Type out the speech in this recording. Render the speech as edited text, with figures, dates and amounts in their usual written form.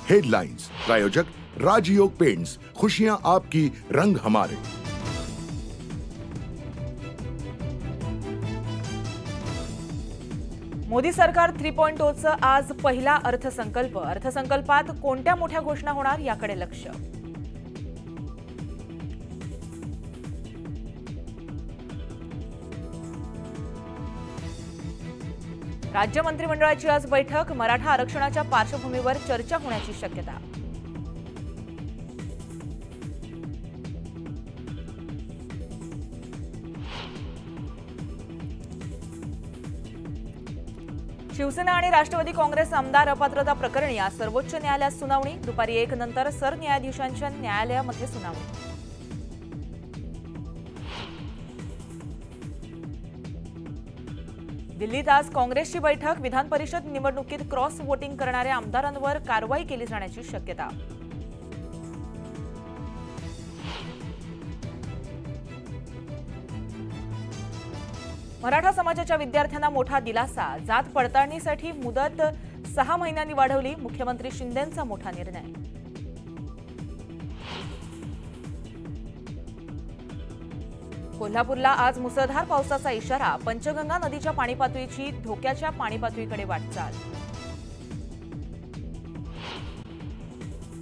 Headlines प्रायोजक राजयोग paints, खुशियां आपकी, रंग हमारे। मोदी सरकार 3.0 चं आज पहिला अर्थसंकल्प। अर्थसंकल्पात कोणत्या मोठ्या घोषणा होणार याकडे लक्ष। राज्य मंत्रिमंडळाची आज बैठक। मराठा आरक्षणाच्या पार्श्वभूमीवर चर्चा होण्याची शक्यता। शिवसेना आणि राष्ट्रवादी काँग्रेस आमदार अपात्रता प्रकरणी आज सर्वोच्च न्यायालयात सुनावणी। दुपारी 1 नंतर सरन्यायाधीशांच्या न्यायालयामध्ये सुनावणी। दिल्लीत आज काँग्रेसची बैठक। विधान परिषद निवडणुकीत क्रॉस वोटिंग करणाऱ्या आमदारांवर कारवाई केली जाण्याची शक्यता। मराठा समाजाच्या विद्यार्थ्यांना मोठा दिलासा। जात पडताळणीसाठी मुदत 6 महिन्यांनी वाढवली। मुख्यमंत्री शिंदेंचा मोठा निर्णय। कोल्हापूरला आज मुसळधार पावसाचा इशारा। पंचगंगा नदीच्या पाणी पातळीची धोक्याच्या पाणी पातळीकडे वाटचाल।